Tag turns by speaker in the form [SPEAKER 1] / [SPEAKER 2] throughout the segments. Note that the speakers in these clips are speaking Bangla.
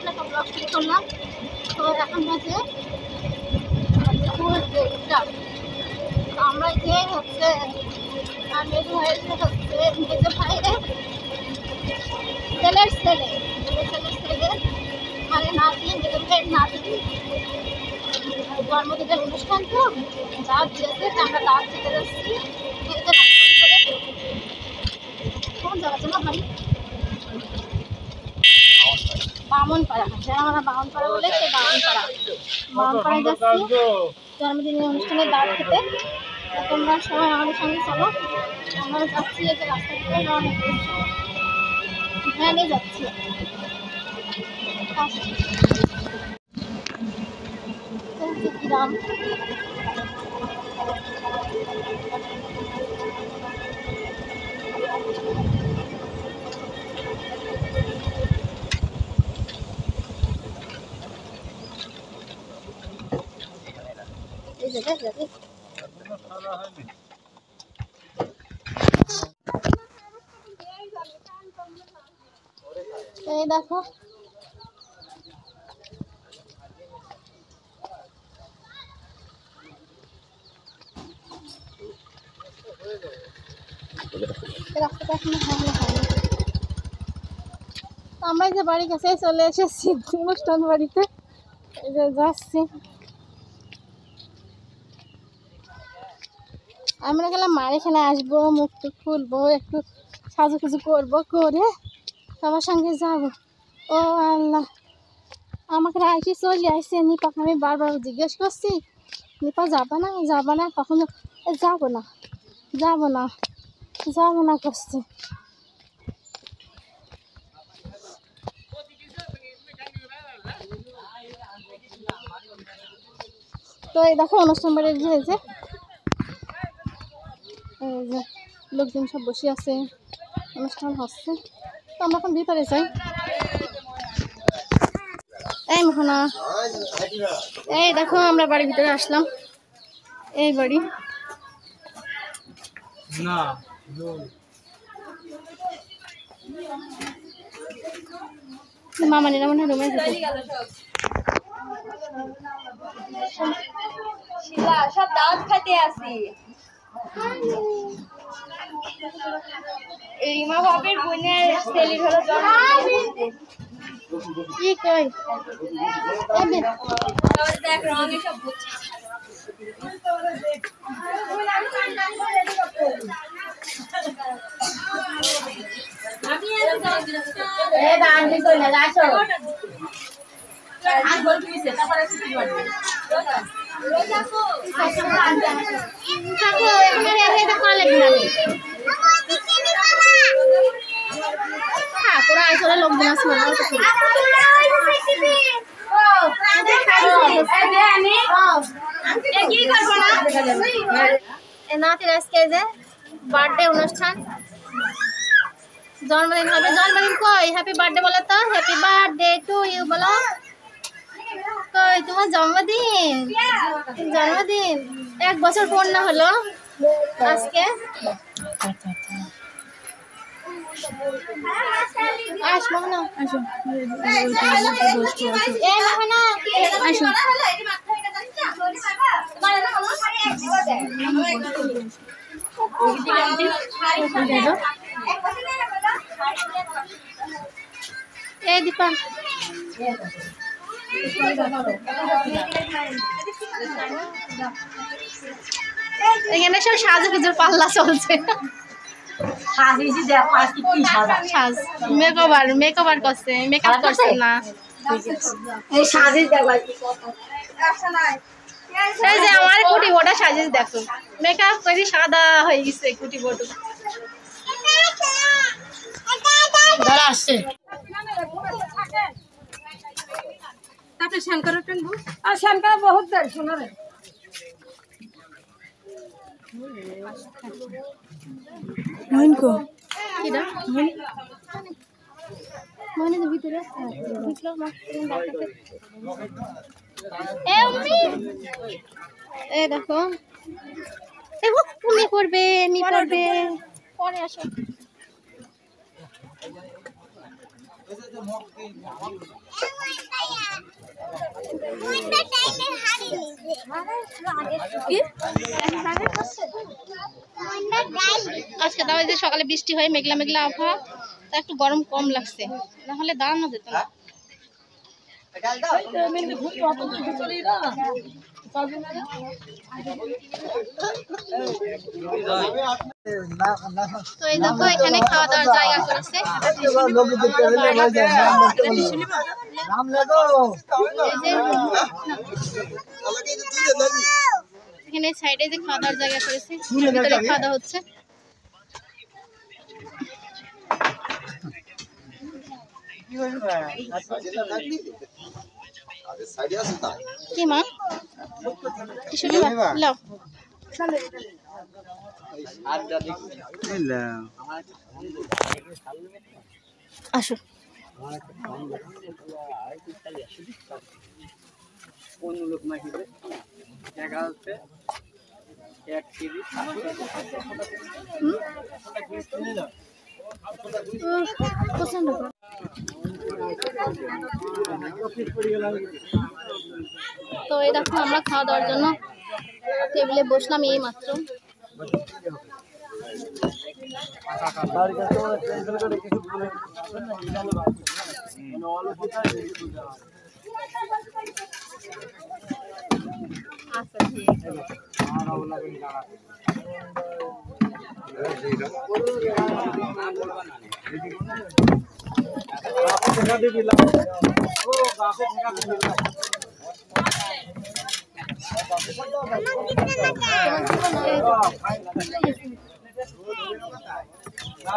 [SPEAKER 1] একটা ব্লগ শুরু করলাম। তো এখন হচ্ছে আমরা যে হচ্ছে মেজো ভাইয়ের হচ্ছে মেজো ভাইয়ের ছেলের ছেলে মানে নাতি, মেজো ভাইয়ের নাতি জন্মদিনের অনুষ্ঠান। তো দাঁত দিয়েছে, আমরা দাঁত খেতে যাচ্ছি। কোন জায়গা ছিল বাড়ি? বামনপাড়া। হ্যাঁ, আমরা বামনপাড়া বলে সেই বামনপাড়ায় যাচ্ছি জন্মদিনের অনুষ্ঠানে দাঁত খেতে। তোমরা সবাই আমাদের সঙ্গে চলো। আমরা যাচ্ছি, এই যে রাস্তা থেকে রওনা দিয়েছি, ভ্যানে যাচ্ছি। গ্রাম এই জায়গায় যাবে। এই দেখো রাস্তাটা এখনো ভালো হয়নি। আমরা যে বাড়ির কাছে চলে এসেছি অনুষ্ঠান বাড়িতে, এই যে যাচ্ছি। আমরা গেলাম মার এখানে আসবো, মুখ টুক খুলবো, একটু সাজুগুজু করবো, করে সবার সঙ্গে যাব। ও আল্লাহ, আমাকে রাখি চলে আসছে। নিপাকে আমি বারবার জিজ্ঞেস করছি, নিপা যাবা না কখনো? যাবো না করছে। তো এই দেখো অনুষ্ঠান বাড়ির যে লোকজন সব বসে আছে, অনুষ্ঠান হচ্ছে। তো আমরা এখন ভিতরে যাই। এই মোহনা, এই দেখো আমরা বাড়ির ভিতরে আসলাম। এই বাড়ি মামানিরা মনে হয় রুমে
[SPEAKER 2] সব দাওয়াত খাইতে আসি। রিমা বাবের বোনের ছেলের হলো
[SPEAKER 1] কি কই
[SPEAKER 2] দেখ রঙে সব বুঝছে।
[SPEAKER 1] লোকজন আছে নাতির আজকে যে বার্থডে অনুষ্ঠান, জন্মদিন হবে। জন্মদিন কই? হ্যাপি বার্থডে বলো তো, হ্যাপি বার্থডে টু ইউ বলো। কই তোমার জন্মদিন? 1 বছর পূর্ণ হলো আজকে। আসো না, আসো আসো। এই দীপা এখানে সব সাজুগুজুর পাল্লা চলছে। মেকওভার করছে, মেকআপ করছে না। এই যে আমার কুটি বোটা সাজিয়ে দেখো, মেকআপ করে সাদা হয়ে গেছে কুটি বোটো। আসছে তারপরে শ্যানকারও টানবো। আর শ্যানকার বহুত দেয় শোনা রে। মইনকো কিডা মইনে তো ভিতরে বুঝলো মা ডাকতে। এ উম্মি, এই দেখো দেখো তুমি করবে, মি করবে, পরে আসো। আজকে তাও যে সকালে বৃষ্টি হয়, মেঘলা মেঘলা আবহাওয়া, তা একটু গরম কম লাগছে, নাহলে দাঁড়ানো যেত না। তো এই দেখো এখানে খাওয়া দাওয়ার জায়গা করেছে, এখানে সাইডে যে খাওয়া দাওয়ার জায়গা করেছে, ভিতরে খাওয়া দাওয়া হচ্ছে। কি মা টিস্যু নিবা? লাও আসো। পছন্দ করো। তো এই দেখো আমরা খাওয়া দাওয়ার জন্য টেবিলে বসলাম এই মাত্র।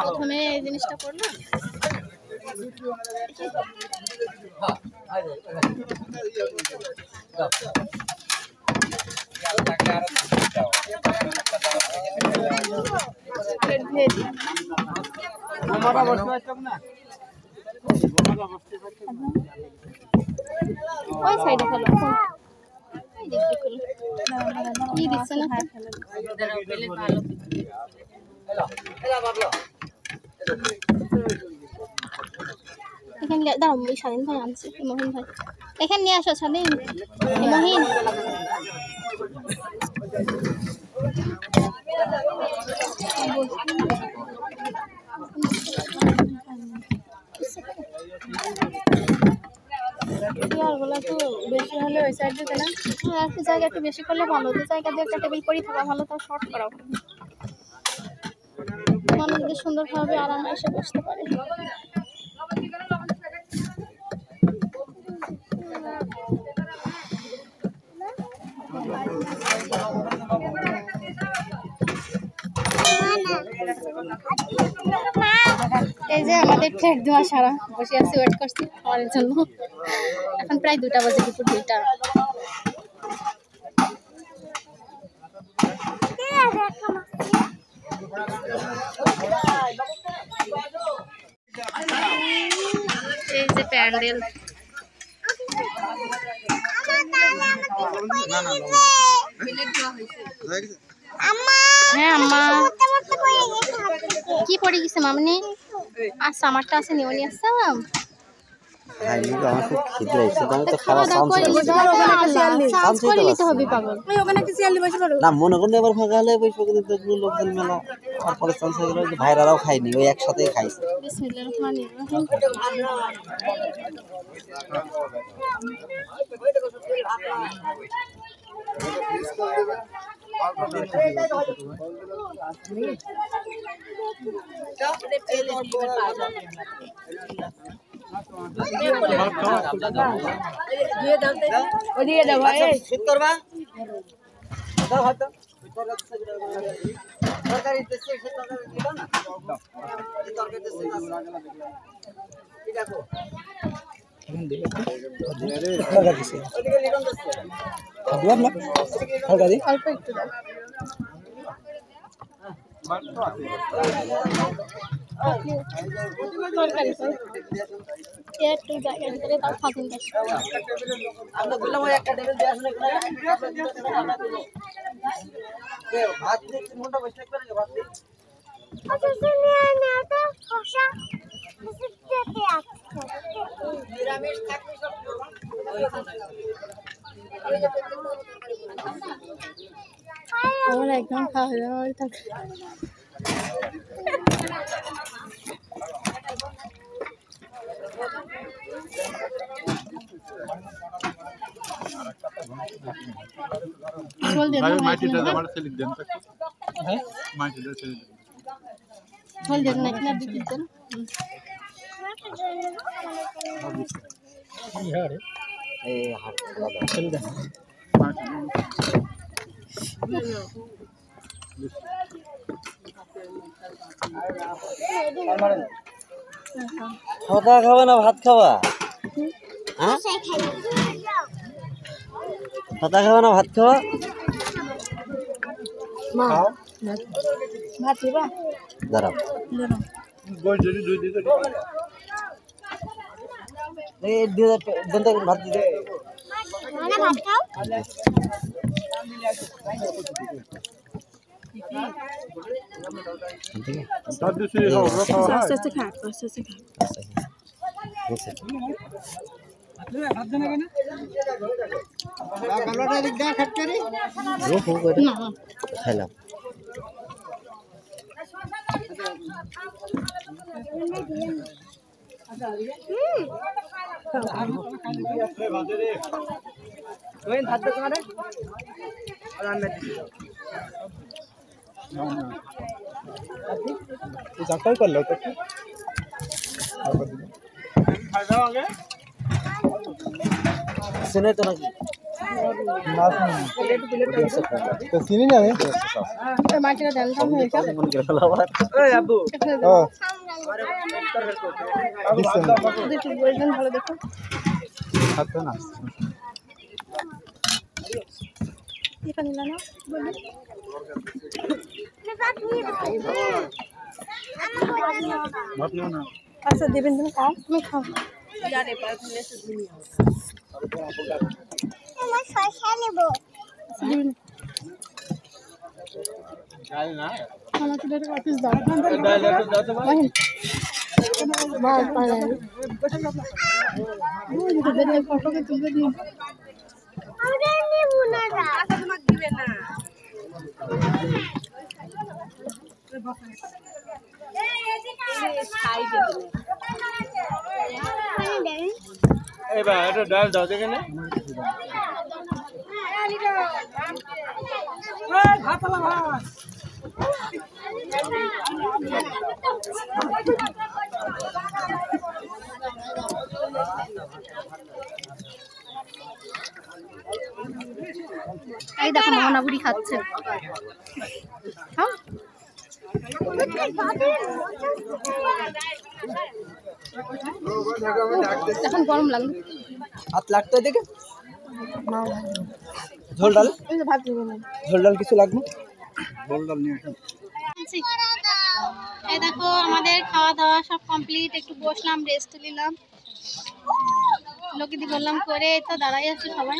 [SPEAKER 1] প্রথমে এই জিনিসটা করলাম, ওই সাইডে ফেলো, কি দিচ্ছে না এখানে দাঁড়াও, ওই স্বাধীন ভাই আনছি, মহিন ভাই এখানে নিয়ে আসো। স্বাধীন মহিন তো বেশি হলে ওই সাইড দিতে না, একটা জায়গা একটু বেশি করলে ভালো, যে জায়গা দিয়ে একটা টেবিল পরি থাকা ভালো, তাও শর্ট করা মানুষ যদি সুন্দরভাবে আরামে এসে বসতে পারে। এই যে আমাদের প্লেট ধোয়া সারা বসে আছি, ওয়েট করছি খাওয়ার জন্য। এখন প্রায় 2টা বাজে, দুপুর 2টা। এই যে প্যান্ডেল, হ্যাঁ আম্মা কি পড়ে গেছে মামনি? আচ্ছা আমারটা আছে, নিয়ে নিয়ে আসলাম।
[SPEAKER 3] মনে করেন এবার ফাঁকা হলে লোকজন মেলা, তারপরে ভাইরারাও খাইনি, ওই একসাথে খাইছে।
[SPEAKER 1] অল্প একটু দাও। তরকারি একটু জায়গার ভিতরে তাও খাবেন।
[SPEAKER 3] আমরা বললাম ওই একটা টেবিল দিয়ে আসলে ভাত দিয়ে 3 ঘন্টা বসে থাকবে, ভাত দিয়ে
[SPEAKER 1] আমার একদম খাওয়া যাওয়া থাকে।
[SPEAKER 3] এই হাট খেলা খাওয়া খাওয়া না ভাত খাওয়া? হ্যাঁ খাওয়া খাওয়া না ভাত খাওয়া?
[SPEAKER 1] ভাত দিবা?
[SPEAKER 3] দাঁড়াও এই 2000 টাকা ভাত দিতে
[SPEAKER 1] আস্তে আস্তে খা, আস্তে আস্তে খা।
[SPEAKER 3] খাইলাম শুনে তো নাকি চিনি না
[SPEAKER 1] মাটিটা ডাল দাম হয়ে গেছে। ভালো দেখো এটা নিলা না আচ্ছা দেবেন, তুমি খাও, তুমি খাও। ফটোকে তুলবে দিন।
[SPEAKER 4] ডাল দাও দেখেন
[SPEAKER 1] এই দেখো মোহনা বুড়ি খাচ্ছে। এখন গরম লাগলো,
[SPEAKER 3] হাত লাগতো দেখে ঝোল ডাল
[SPEAKER 1] ভাত দেবো না।
[SPEAKER 3] ঝোল ডাল কিছু লাগবে ঝোল ডাল নিয়ে আসেন।
[SPEAKER 1] এই দেখো আমাদের খাওয়া দাওয়া সব কমপ্লিট, একটু বসলাম, রেস্ট নিলাম, লোকিদি করলাম করে তো দাঁড়াই আছে সবাই।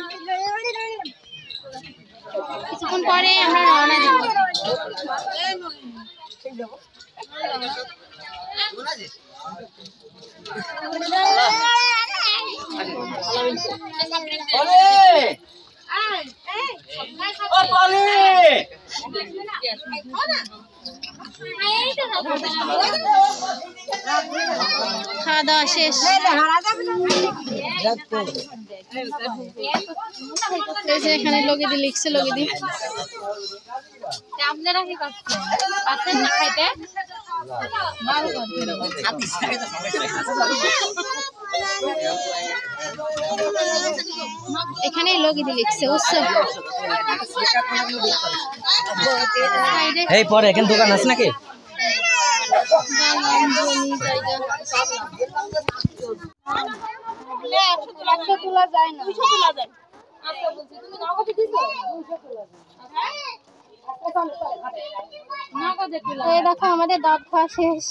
[SPEAKER 1] কিছুক্ষণ পরে আমরা রওনা দিব। খাওয়া দাওয়া শেষ, এখানে লগিদি লিখছে, লগিদি
[SPEAKER 2] আপনারা কি করছেন? পাচ্ছেন না খাইতে?
[SPEAKER 1] এখানে লগিদি লিখছে, বুঝছো?
[SPEAKER 3] এই পরে এখানে দোকান আছে নাকি?
[SPEAKER 2] তোলা যায় না, তোলা যায়। তুমি নগদে দিছো?
[SPEAKER 1] এই দেখো আমাদের দাঁত খাওয়া শেষ,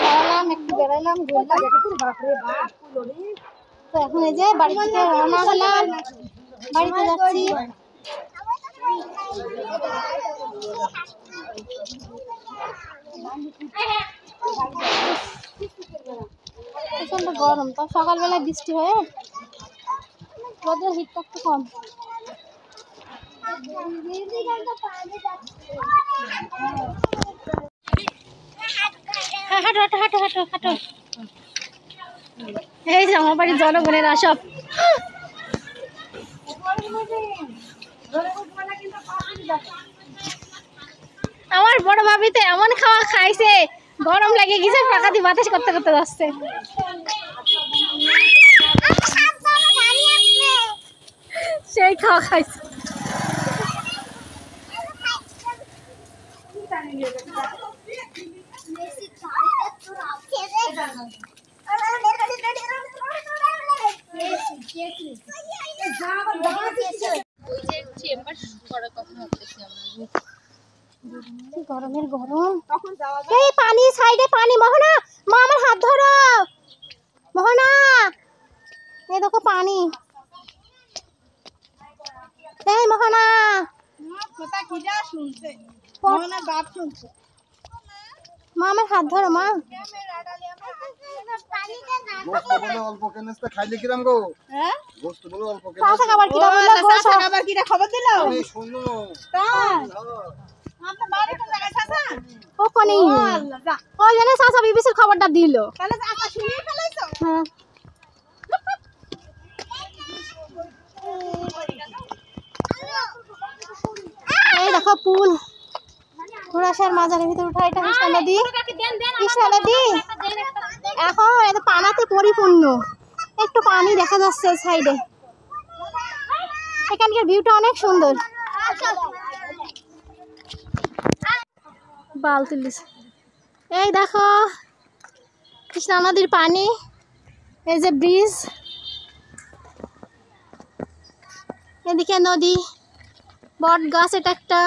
[SPEAKER 1] বেড়ালাম, একটু বেড়ালাম, ঘুরলাম। তো এখন এই যে বাড়ি থেকে রওনা হলাম, বাড়িতে যাচ্ছি। প্রচন্ড গরম, তো সকালবেলায় বৃষ্টি হয়ে রোদের হিটটা একটু কম। হাঁটো হাঁটো হাঁটো হাঁটো হাঁটো। এই যে আমার বাড়ির জনগণেরা সব আমার বড় ভাবি তো এমন খাওয়া খাইছে, গরম লাগে গেছে, পাকা দিয়ে বাতাস করতে করতে যাচ্ছে। সেই খাওয়া খাইছে। গরমের গরম, এই পানি সাইডে পানি। মোহনা মা আমার হাত ধরো, মোহনা এই দেখো পানি। এই মোহনা মা আমার হাত ধরো মা।
[SPEAKER 4] খাইলে কিরাম গো?
[SPEAKER 2] হ্যাঁ
[SPEAKER 4] গোস্ত বলো অল্প
[SPEAKER 1] চাচা খাবার কিরা বললো,
[SPEAKER 2] খাবার কিনা খবর দিল
[SPEAKER 4] শুনো
[SPEAKER 1] ও কোনি ওই জানে চাচা বিবিসির খবরটা দিল।
[SPEAKER 2] তাহলে আপা শুনিয়ে ফেলাইছো।
[SPEAKER 1] হ্যাঁ এই দেখো পুল, ঘোড়াশার মাজারের ভিতরে উঠা। এটা কৃষ্ণা নদী, কৃষ্ণা নদী এখন এটা পানাতে পরিপূর্ণ। একটু পানি দেখা যাচ্ছে সাইডে। এখানকার ভিউটা অনেক সুন্দর। বাল তুলিস। এই দেখো কৃষ্ণা নদীর পানি, এই যে ব্রিজ, এদিকে নদী, বট গাছ এটা একটা।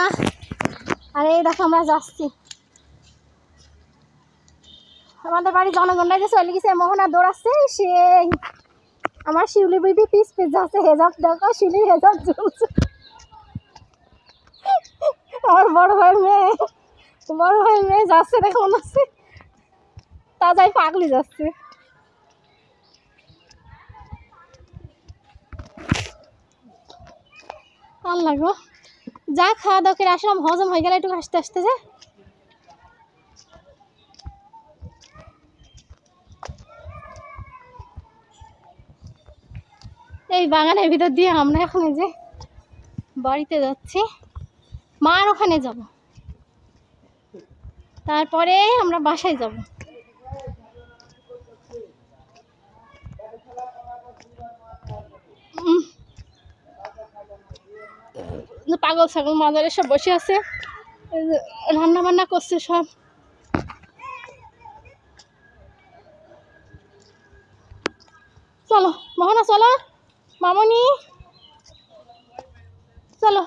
[SPEAKER 1] আর এই দেখো আমরা যাচ্ছি। আমাদের বাড়ির জনগণরা যে চলে গেছে, মোহনা দৌড়াচ্ছে, সেই আমার শিউলি বিবি পিস পিস যাচ্ছে। হেজাব দেখো, শিউলির হেজাব জ্বলছে। আমার বড় ভাইয়ের মেয়ে যাচ্ছে, দেখো মনে হচ্ছে তা যাই পাগলি যাচ্ছে। আল্লাহ গো, যা খাওয়া দাওয়া করে আসলাম, হজম হয়ে গেলে একটু আস্তে আস্তে যা। এই বাগানের ভিতর দিয়ে আমরা এখন এই যে বাড়িতে যাচ্ছি, মার ওখানে যাব, তারপরে আমরা বাসায় যাব। পাগল ছাগল মাজারে সব বসে আছে, রান্না বান্না করছে সব। চলো মোহনা চলো, মামনি চলো।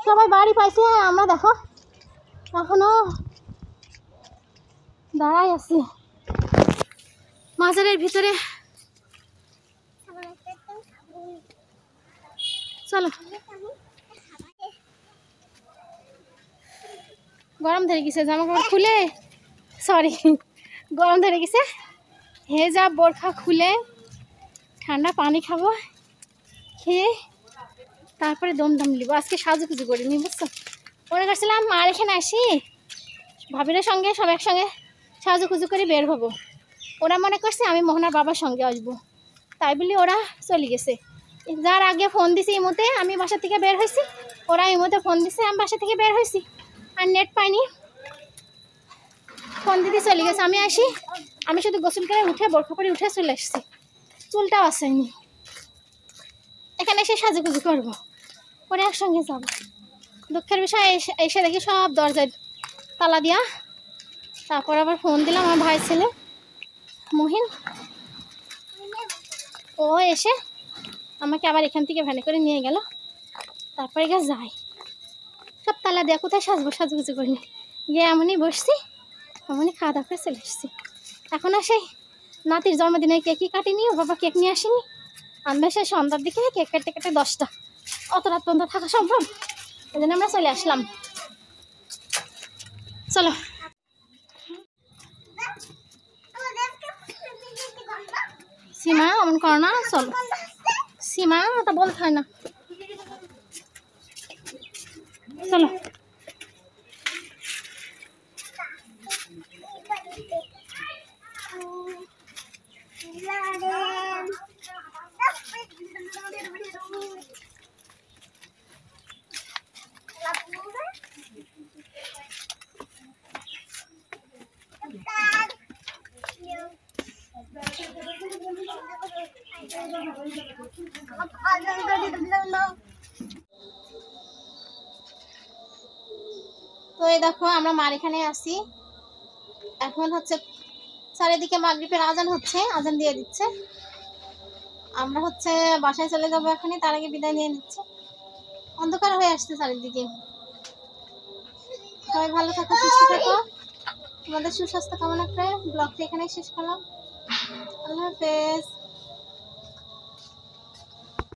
[SPEAKER 1] সবাই বাড়ি পাইছে, আমরা দেখো এখনো দাঁড়াই আছি মাজারের ভিতরে। চলো, গরম ধরে গেছে, জামা কাপড় খুলে, সরি গরম ধরে গেছে, হেজাব বোরখা খুলে ঠান্ডা পানি খাবো, খেয়ে তারপরে দমদম নিব। আজকে সাজুগুজু করিনি বুঝছো, মনে করছিলাম মার এখানে আসি, ভাবির সঙ্গে সব একসঙ্গে সাজুগুজু করে বের হবো। ওরা মনে করছে আমি মোহনার বাবার সঙ্গে আসবো, তাই বলি ওরা চলে গেছে। যার আগে ফোন দিছে ইমোতে আমি বাসা থেকে বের হয়েছি, ওরা ইমোতে ফোন দিছে আমি বাসা থেকে বের হয়েছি, আর নেট পাইনি, ফোন দিতে চলে গেছে। আমি আসি, আমি শুধু গোসল করে উঠে বোরখা পরে উঠে চলে আসছি, চুলটাও আসেনি। এখানে এসে সাজুগুজু করবো, পরে একসঙ্গে যাবো। দুঃখের বিষয় এসে দেখি সব দরজায় তালা দিয়া। তারপর আবার ফোন দিলাম আমার ভাই ছেলে মহিন, ও এসে আমাকে আবার এখান থেকে ভ্যানে করে নিয়ে গেল। তারপরে গিয়ে যাই, সব তালা দেয়া, কোথায় সাজবো, সাজুগুজু করিনি, গিয়ে এমনই বসছি, এমনই খাওয়া দাওয়া করে চলে এসেছি। এখন আর সেই নাতির জন্মদিনে কেকই কাটিনি, ও বাবা কেক নিয়ে আসেনি, আনবে সে সন্ধ্যার দিকে, কেক কাটতে কাটতে 10টা, অত রাত পর্যন্ত থাকা সম্ভব? এই জন্য আমরা চলে আসলাম। চলো সীমা অমন করো না, চলো সীমা ওটা বলতে হয় না, চলো। তো এই দেখো আমরা মার এখানে আসি, এখন হচ্ছে চারিদিকে মাগরিবের আজান হচ্ছে, আজান দিয়ে দিচ্ছে। আমরা হচ্ছে বাসায় চলে যাবো এখনই, তার আগে বিদায় নিয়ে নিচ্ছে, অন্ধকার হয়ে আসছে চারিদিকে। সবাই ভালো থাকো, সুস্থ থাকো, তোমাদের সুস্বাস্থ্য কামনা করে ব্লগটা এখানেই শেষ করলাম। আল্লাহ হাফেজ।